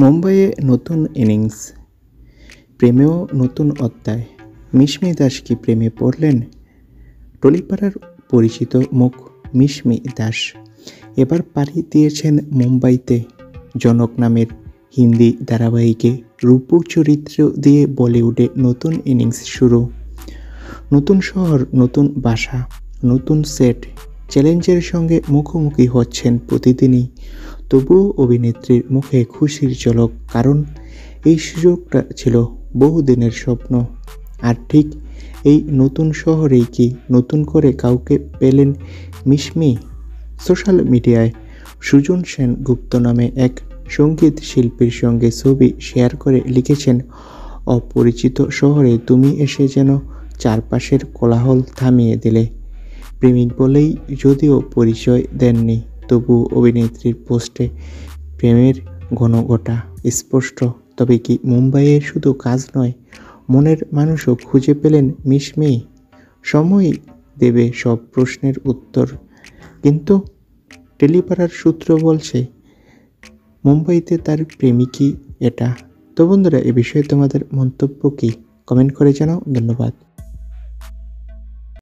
মুম্বাইয়ে নতুন ইনিংস, প্রেমেও নতুন অধ্যায়। মিশমি দাস কি প্রেমে পড়লেন? টলিপাড়ার পরিচিত মুখ মিশমি দাস এবার পাড়ি দিয়েছেন মুম্বাইতে। জনক নামের হিন্দি ধারাবাহিকে রূপু চরিত্র দিয়ে বলিউডে নতুন ইনিংস শুরু। নতুন শহর, নতুন ভাষা, নতুন সেট, চ্যালেঞ্জের সঙ্গে মুখোমুখি হচ্ছেন প্রতিদিনই। তবুও অভিনেত্রীর মুখে খুশির ঝলক, কারণ এই সুযোগটা ছিল বহুদিনের স্বপ্ন। আর ঠিক এই নতুন শহরেই কি নতুন করে কাউকে পেলেন মিশমি? সোশ্যাল মিডিয়ায় সুজন সেনগুপ্ত নামে এক সঙ্গীত শিল্পীর সঙ্গে ছবি শেয়ার করে লিখেছেন, অপরিচিত শহরে তুমি এসে যেন চারপাশের কোলাহল থামিয়ে দিলে। প্রেমিক বলেই যদিও পরিচয় দেননি, তবু অভিনেত্রীর পোস্টে প্রেমের ঘনঘটা স্পষ্ট। তবে কি মুম্বাইয়ে শুধু কাজ নয়, মনের মানুষও খুঁজে পেলেন মিশমি? সময় দেবে সব প্রশ্নের উত্তর, কিন্তু টেলিপাড়ার সূত্র বলছে মুম্বাইতে তার প্রেমিকই এটা। তো বন্ধুরা, এ বিষয়ে তোমাদের মন্তব্য কি? কমেন্ট করে জানাও। ধন্যবাদ।